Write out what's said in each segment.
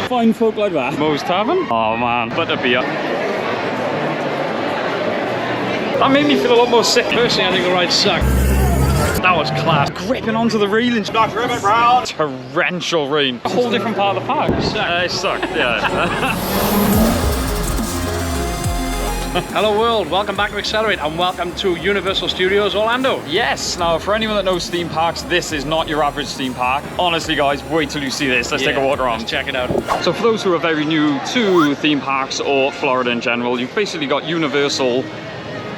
fine folk like that. Moe's Tavern? Oh man, butterbeer. That made me feel a lot more sick. Personally, I think the ride sucked. That was class. Gripping onto the railings. Dr. Emmett Brown. Torrential rain. A whole different part of the park. It sucked, yeah. Hello world, welcome back to Accelerate and welcome to Universal Studios Orlando. Yes, now for anyone that knows theme parks, this is not your average theme park. Honestly guys, wait till you see this. Let's take a walk around. Let's check it out. So for those who are very new to theme parks or Florida in general, you've basically got Universal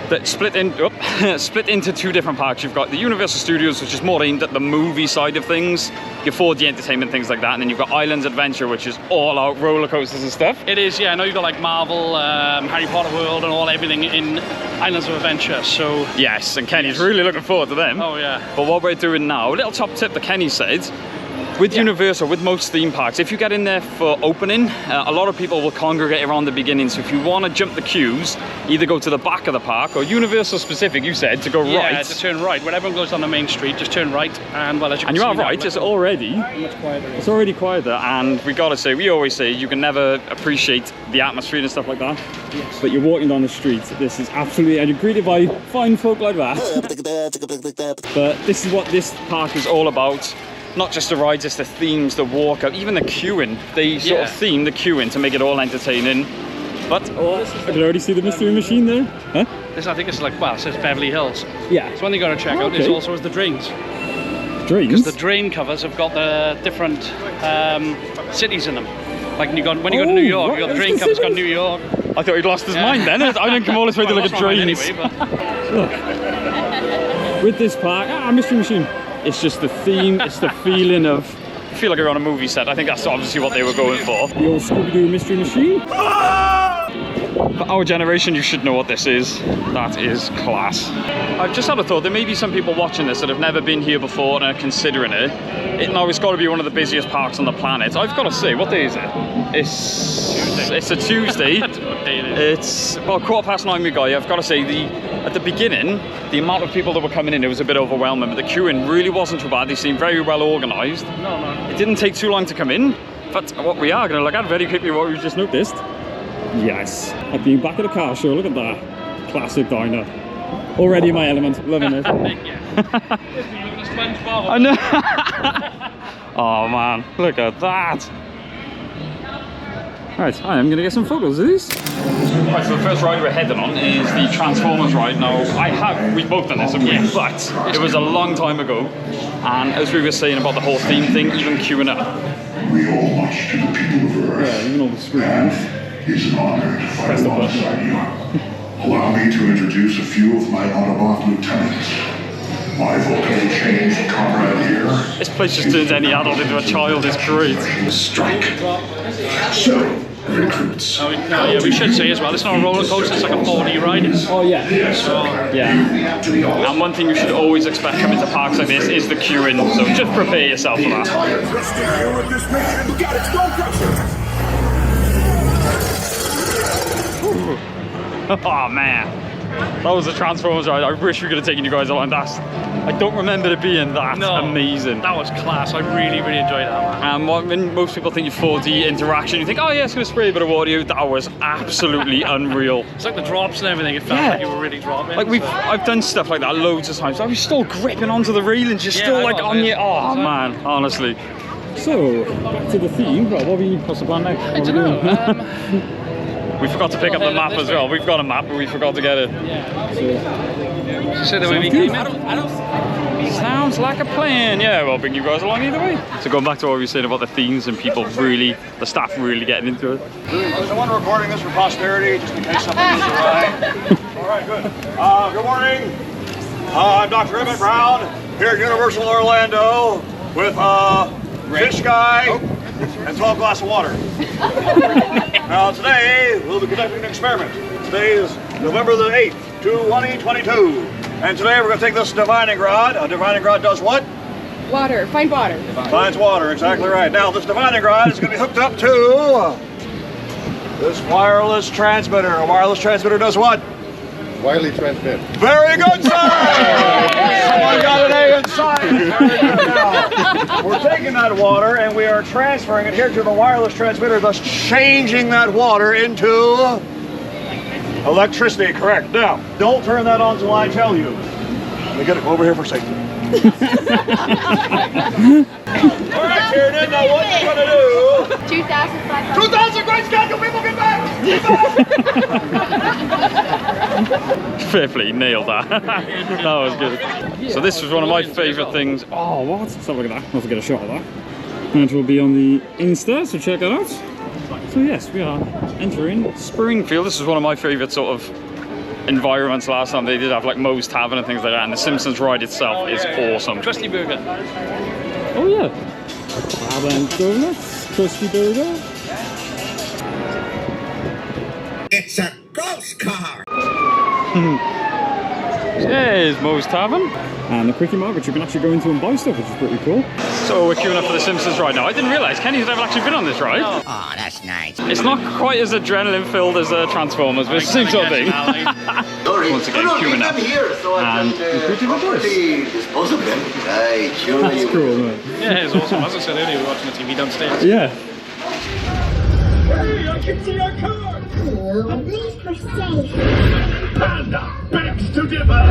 that split into two different parks. You've got the Universal Studios, which is more aimed at the movie side of things, your 4D entertainment, things like that, and then you've got Islands Adventure, which is all out roller coasters and stuff. It is, yeah. I know you've got like Marvel, Harry Potter World, and everything in Islands of Adventure. So yes, and Kenny's really looking forward to them. Oh yeah. But what we're doing now, a little top tip that Kenny said. With Universal, with most theme parks, if you get in there for opening, a lot of people will congregate around the beginning. So if you want to jump the queues, either go to the back of the park or Universal specific, you said, to go right. Yeah, to turn right. When everyone goes down the main street, just turn right. And well, as you can and you see are now, right, it's already much quieter. It's already quieter, and we gotta say, we always say, you can never appreciate the atmosphere and stuff like that. Yes. But you're walking down the street, this is absolutely, and you're greeted by fine folk like that. But this is what this park is all about. Not just the rides, it's the themes, the walkout, even the queuing. They sort of theme the queuing to make it all entertaining. But I can already see the mystery machine there. Huh? This, I think it's like, well, it says Beverly Hills. Yeah. So one thing you got to check out is also the drains. Drains? Because the drain covers have got the different cities in them. Like when you go to New York, you got the drain covers got New York. I thought he'd lost his mind then. I didn't come all this way to look at drains. Anyway, but... Look, with this park, mystery machine. It's just the theme, it's the feeling of, I feel like you're on a movie set. I think that's obviously what they were going for. The old Scooby-Doo mystery machine. For our generation, you should know what this is. That is class. I've just had a thought, there may be some people watching this that have never been here before and are considering it. Now it's got to be one of the busiest parks on the planet. I've got to say, what day is it? It's a Tuesday. It's about 9:15 we got here. I've got to say, at the beginning, the amount of people that were coming in, it was a bit overwhelming, but the queuing really wasn't too bad. They seemed very well organised. No. It didn't take too long to come in. But what we are going to look at very quickly, what we've just noticed. Yes, I've been back at the car show, look at that. Classic diner. Already in my element, loving it. I know. Oh man, look at that. Right, I am going to get some photos of these. Right, so the first ride we're heading on is the Transformers ride. Now, we've both done this, haven't we? But it was a long time ago. And as we were saying about the whole theme thing, even queuing up. We all march to the people of Earth. Yeah, even all the screens. It's an honor to fight alongside you. Allow me to introduce a few of my Autobot lieutenants. My volcano change comrade here. This place just turns any adult into a child, it's great. Strike. So, recruits. Yeah, we should say as well, it's not a roller coaster, it's like a 4D ride. Oh yeah. So, yeah. And one thing you should always expect coming to parks like this is the queuing, so just prepare yourself for that. Oh man, that was a Transformers ride. I wish we could have taken you guys along. I don't remember it being that amazing. That was class. I really enjoyed that, man. When most people think of 4D interaction, you think, oh yeah, it's going to spray a bit of water. That was absolutely unreal. It's like the drops and everything. It felt like you were really dropping. Like I've done stuff like that loads of times. I was still gripping onto the railings. You're still like on your. Oh man, honestly. So back to the theme. Well, what's the plan now? I don't know. We forgot to pick up the map as well. We've got a map, but we forgot to get it. So the way we came in. Sounds like a plan. Yeah, we'll bring you guys along either way. So going back to what we were saying about the themes and people the staff really getting into it. There's no one recording this for posterity, just in case something goes awry. All right, good. Good morning. I'm Dr. Emmett Brown here at Universal Orlando with Fish Guy and 12 glasses of water. Now today we'll be conducting an experiment. Today is November the 8th, 2022. And today we're going to take this divining rod. A divining rod does what? Water, find water. Finds water, exactly right. Now this divining rod is going to be hooked up to this wireless transmitter. A wireless transmitter does what? Widely transmit. Very good, sir! Someone got an A in science. Very good. Now, we're taking that water and we are transferring it here to the wireless transmitter, thus changing that water into electricity. Correct. Now, don't turn that on until I tell you. Let me get it over here for safety. All right, Kieran, now what you gonna do? 2,500. 2,000, great Scott, you people get back! Fair play, nailed that. That was good. So this was one of my favourite things. Oh, what? Let's have a look at that. Let's get a shot of that. And it will be on the Insta, so check that out. So yes, we are entering Springfield. This is one of my favourite sort of environments. Last time they did have like Moe's Tavern and things like that, and the Simpsons ride itself is awesome. Crusty burger. Oh yeah. Crab and donuts, crusty burger. It's a ghost car! There's Moe's Tavern. And the quickie mart, which you can actually go into and buy stuff, which is pretty cool. So we're queuing up for the Simpsons ride now. I didn't realise Kenny's never actually been on this ride. Oh, that's nice. It's not quite as adrenaline filled as Transformers, but it's the same sort of thing. Once again, queuing up. And dispose of them. Right, sure. That's cool, man. Yeah, it's awesome. As I said earlier, we were watching the TV downstairs. Yeah. Hey, I can see our car! At least we're safe. Panda, begs to differ!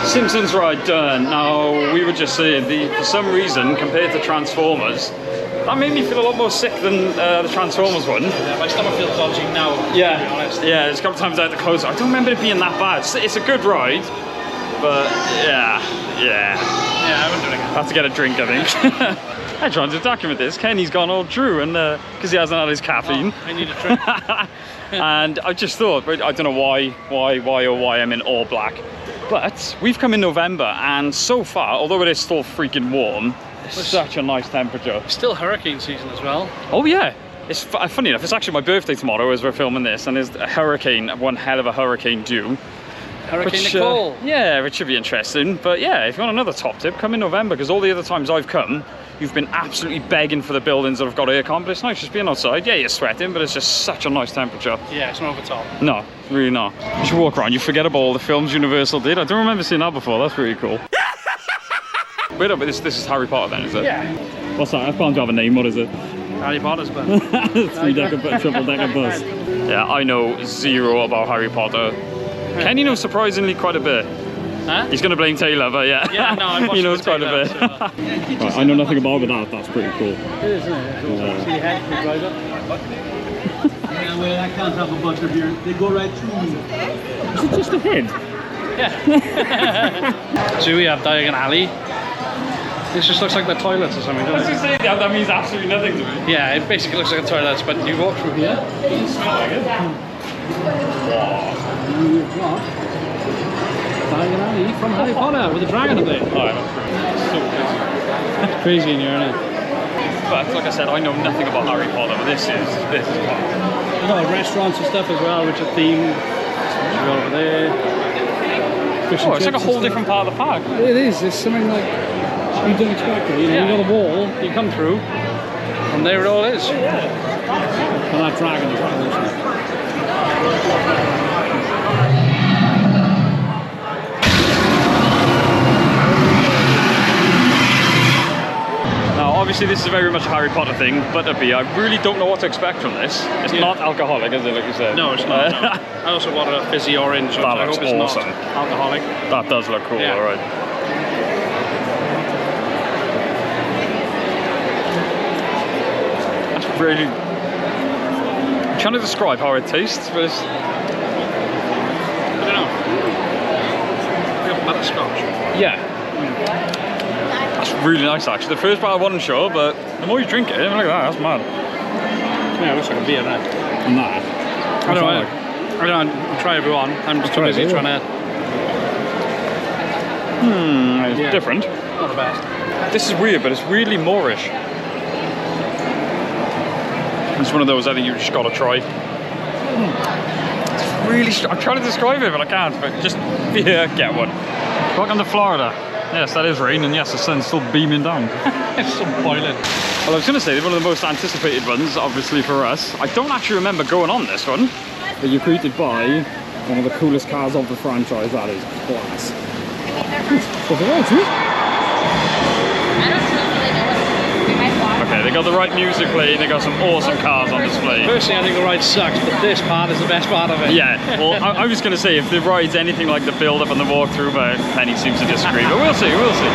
Simpsons ride done. Now, we were just saying, for some reason, compared to Transformers, that made me feel a lot more sick than the Transformers one. Yeah, my stomach feels dodgy now, to be honest. Yeah, there's a couple times I had to close it. I don't remember it being that bad. It's a good ride, but yeah. Yeah, I wouldn't do it again. I have to get a drink, I think. I'm trying to document this. Kenny's gone all Drew, and because he hasn't had his caffeine. Oh, I need a drink. And I just thought, I don't know why I'm in all black. But we've come in November, and so far, although it is still freaking warm, it's such a nice temperature. Still hurricane season as well. Oh yeah, it's funny enough. It's actually my birthday tomorrow as we're filming this, and there's a hurricane, one hell of a hurricane due. Hurricane Nicole. Yeah, which should be interesting. But yeah, if you want another top tip, come in November, because all the other times I've come, you've been absolutely begging for the buildings that have got aircon, but it's nice just being outside. Yeah, you're sweating, but it's just such a nice temperature. Yeah, it's not over top. No, really not. You should walk around, you forget about all the films Universal did. I don't remember seeing that before, that's really cool. Wait up, but this is Harry Potter then, is it? Yeah. What's that? I can't have a name, what is it? Harry Potter's bus. Three-decker, triple-decker bus. Yeah, I know zero about Harry Potter. Kenny knows surprisingly quite a bit. Huh? He's going to blame Taylor, but yeah. Yeah, no, I'm he knows quite a bit. Right, I know nothing about it, but that's pretty cool. It is, isn't it? See the head, we drive up. Yeah, well, I can't have a bunch of here. They go right through me. Is it just a head? Yeah. So we have Diagon Alley. This just looks like the toilets or something, I was doesn't going it? to say, that means absolutely nothing to me. Yeah, it basically looks like a toilet, but you walk through here. It doesn't smell like it. You've got Diagon Alley from Harry Potter with a dragon up there. Alright, that's so crazy. It's crazy in here, isn't it? But like I said, I know nothing about Harry Potter, but this is fun. A lot of restaurants and stuff as well, which are themed. So we go over there. Fish and Oh, it's like a chips whole and different part of the park. stuff. It is. It's something like you didn't expect it. You know, Yeah. you got a wall, You come through, and there it all is. and that dragon is quite awesome. Now, obviously, this is very much a Harry Potter thing, but a beer. I really don't know what to expect from this. It's not alcoholic, is it, like you said? No, it's not. No. I also got a fizzy orange, which I looks hope is awesome. not alcoholic. That does look cool, Yeah. alright. That's really... I'm trying to describe how it tastes, but it's... I don't know. Real butterscotch. Yeah. That's really nice, actually. The first part I wasn't sure, but the more you drink it, look at that, that's mad. Yeah, it looks like a beer, doesn't it? And that. I don't know. I don't know. Try everyone. I'm just too try busy it, trying to. It's Yeah. different. Not the best. This is weird, but it's weirdly Moorish. It's one of those I think you just gotta try. It's really I'm trying to describe it, but I can't. But just here, get one. Welcome to Florida. Yes, that is rain, and yes, the sun's still beaming down. It's so boiling. Well, I was going to say, one of the most anticipated ones, obviously for us. I don't actually remember going on this one. But you're greeted by one of the coolest cars of the franchise. That is class. Okay, they got the right music playing, they got some awesome cars on display. Personally, I think the ride sucks, but this part is the best part of it. Yeah, well, I was going to say, if the ride's anything like the build-up and the walkthrough, but Penny seems to disagree. But we'll see, we'll see.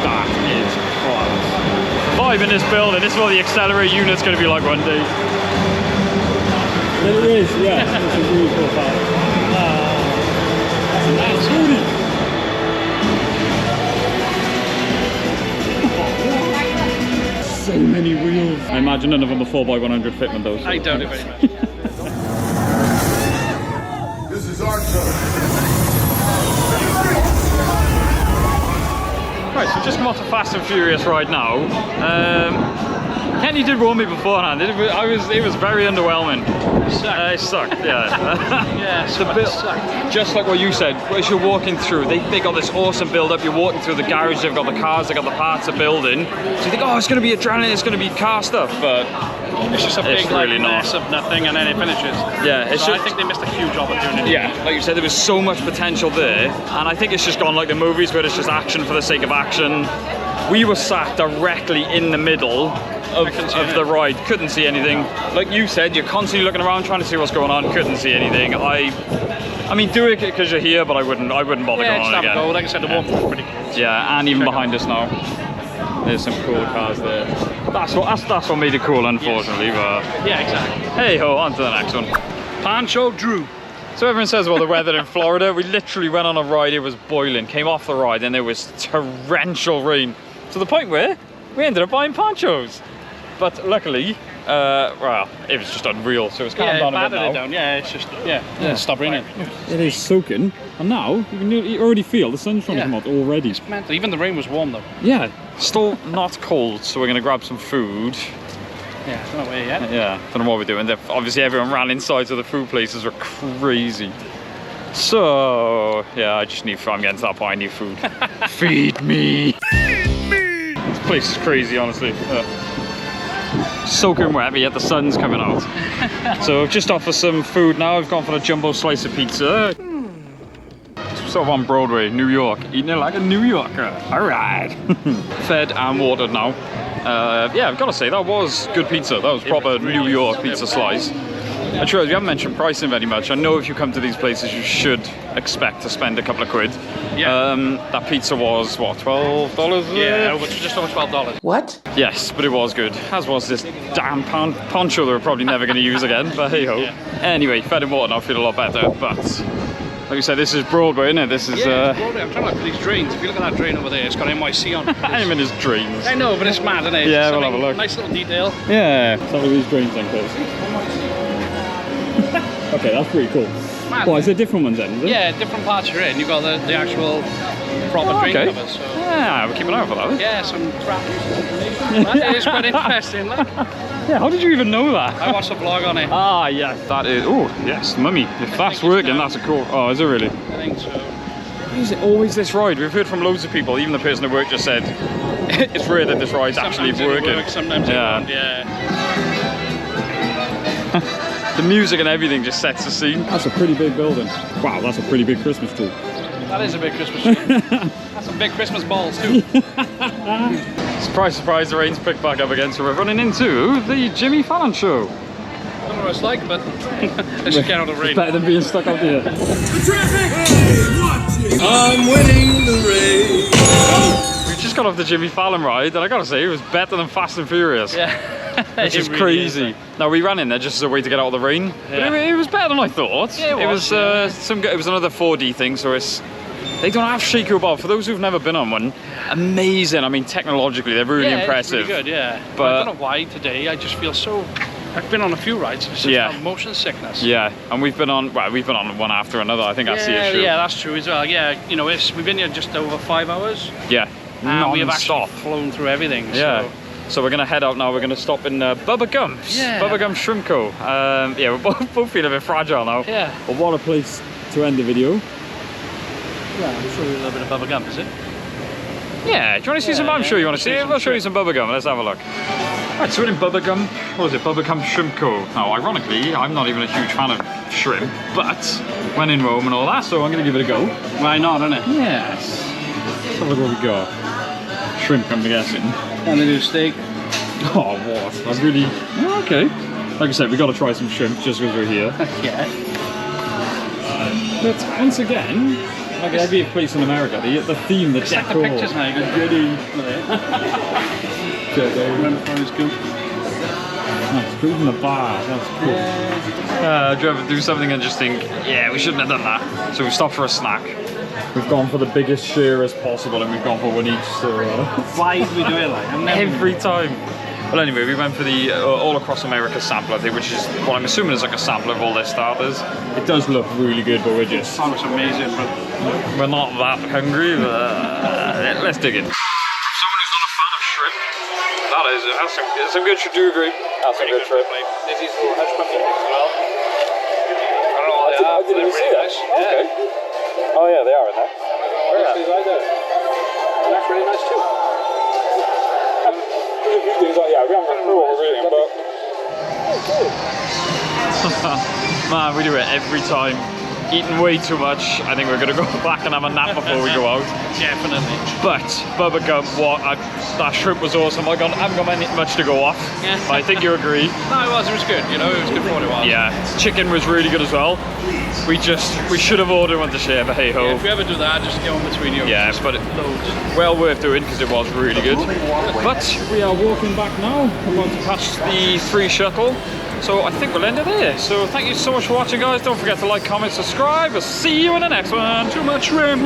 That is class. Vibe in this building, this is what the accelerator unit's going to be like one day. It is, yeah. It's a really cool car. That's a nice booty. So many wheels. I imagine none of them are 4x100 fitment though. So. I doubt it very much. This is our show. Right, so just come off the Fast and Furious ride now. Kenny did warn me beforehand. It was very underwhelming. It sucked, yeah. Yeah, the sucked. Just like what you said, as you're walking through, they got this awesome build-up. You're walking through the garage, they've got the cars, they've got the parts of building. So you think, oh, it's going to be adrenaline, it's going to be car stuff, but it's just a big really mess of nothing, and then it finishes. Yeah, it's so just, I think they missed a huge opportunity. Yeah, like you said, there was so much potential there, and I think it's just gone like the movies where it's just action for the sake of action. We were sat directly in the middle of the ride, couldn't see anything. Like you said, you're constantly looking around trying to see what's going on, couldn't see anything. I mean, do it because you're here, but I wouldn't bother going on again. Go. Like I said, the walk was pretty cool. Yeah, and even behind us now, there's some cool cars there. That's what made it cool, unfortunately. Yes. But yeah, exactly. Hey ho, on to the next one. Pancho Drew. So everyone says about the weather in Florida. We literally went on a ride, it was boiling, came off the ride, and there was torrential rain. To the point where we ended up buying ponchos. But luckily, well, it was just unreal, so it's calmed down a bit now. Yeah, it's just, stop raining. It is soaking, and now you already feel the sun's trying to come out already. It's mental. Even the rain was warm though. Yeah, still not cold, so we're going to grab some food. Yeah, it's not away yet. Yeah, don't know what we're doing. Obviously everyone ran inside, so the food places were crazy. So, yeah, I'm getting to that point, I need food. Feed me! This place is crazy, honestly. Soaking wet, but yet the sun's coming out. So just off for some food now. I've gone for a jumbo slice of pizza. Sort of on Broadway, New York. Eating it like a New Yorker. All right. Fed and watered now. Yeah, I've got to say, that was good pizza. That was proper New York pizza slice. Actually, we haven't mentioned pricing very much. I know if you come to these places, you should expect to spend a couple of quid. Yeah. That pizza was, what, $12? Yeah, just over $12. What? Yes, but it was good. As was this damn poncho that we're probably never going to use again, but hey ho. Yeah. Anyway, fed and water, I feel a lot better, but like you said, this is Broadway, isn't it? This is, yeah, it's Broadway. I'm trying to look at these drains. If you look at that drain over there, it's got NYC on it. I'm in his drains. I know, but it's mad, isn't it? Yeah, we'll have a look. Nice little detail. Yeah, some of these drains then, Chris. Okay, that's pretty cool. Mad, well, is there different ones then? Yeah, different parts you're in. You've got the actual proper drain covers. So. Yeah, we're keeping an eye out for that. Yeah, some crap information. That is quite interesting, look. Yeah, how did you even know that? I watched a vlog on it. Ah, yes, that is. Oh, yes, mummy. If that's working, that's a cool. Oh, is it really? I think so. Why is it always this ride? We've heard from loads of people, even the person at work just said it's rare that this ride's actually working. Sometimes it won't, yeah. The music and everything just sets the scene. That's a pretty big building. Wow, that's a pretty big Christmas tree. That is a big Christmas tree. That's some big Christmas balls too. Surprise, surprise, the rain's picked back up again, so we're running into the Jimmy Fallon show. I don't know what it's like, but let's just get out of the rain. It's better than being stuck out here. I'm winning the race. We just got off the Jimmy Fallon ride, and I gotta say, it was better than Fast and Furious. Yeah. Which is really crazy. Now we ran in there just as a way to get out of the rain. Yeah. But it was better than I thought. Yeah, it was. It was another 4D thing, so they don't have Shaker Bob. For those who've never been on one, amazing. I mean, technologically, they're really impressive. It's really good, yeah. But I don't know why today. I just feel so. I've been on a few rides. It's just motion sickness. Yeah, and we've been on one after another. I think that's the issue. Yeah, that's true as well. Yeah, you know, we've been here just over 5 hours. Yeah, and we have actually flown through everything. Yeah. So we're going to head out now. We're going to stop in Bubba Gump's. Yeah. Bubba Gump Shrimp Co. Yeah, we're both feeling a bit fragile now. Yeah. But what a place to end the video. Yeah, I'm sure a little bit of Bubba Gump, is it? Yeah, do you want to see some? I'm sure you want to see it. I'll show you some Bubba Gump. Let's have a look. Right, so we're in Bubblegum. What was it? Bubblegum Shrimp Co. Now, ironically, I'm not even a huge fan of shrimp, but when in Rome and all that, so I'm going to give it a go. Why not, isn't it? Yes. Let's have a look what we got. Shrimp, I'm guessing. And they do steak. Oh, what? I really... Oh, okay. Like I said, we got to try some shrimp just because we're here. Yeah. But once again, like every place in America, the theme, the Check the decor, pictures now. the goodie. Remember for his goop. That's food in the bar. That's cool. Do you ever do something and just think, yeah, we shouldn't have done that? So we stopped for a snack. We've gone for the biggest share as possible, and we've gone for one each. So Why do we do it like? every time. Well, anyway, we went for the all across America sample, I think, which is what I'm assuming is like a sample of all their starters. It does look really good, but we're just... That was amazing, but... We're not that hungry, but let's dig in. Someone who's not a fan of shrimp, that is, it has some good shrimp, do you agree? That's some good shrimp. There's these little hedge fund things as well. I don't know what they are. I didn't even see that. Okay. Oh yeah, they are in there. That's really nice too. Yeah, we haven't got through what we're reading, but... Man, we do it every time. Eating way too much. I think we're going to go back and have a nap before we go out. Definitely. But Bubblegum, that shrimp was awesome. I haven't got much to go off. Yeah. But I think you agree. No, it was good, you know, it was good for what it was. Yeah, chicken was really good as well. We should have ordered one to share, but hey ho. Yeah, if we ever do that, just go in between you. Yeah, but well worth doing because it was really good. But we are walking back now. We're going to catch the free shuttle. So I think we'll end it there. So thank you so much for watching, guys. Don't forget to like, comment, subscribe. We'll see you in the next one. Too much shrimp.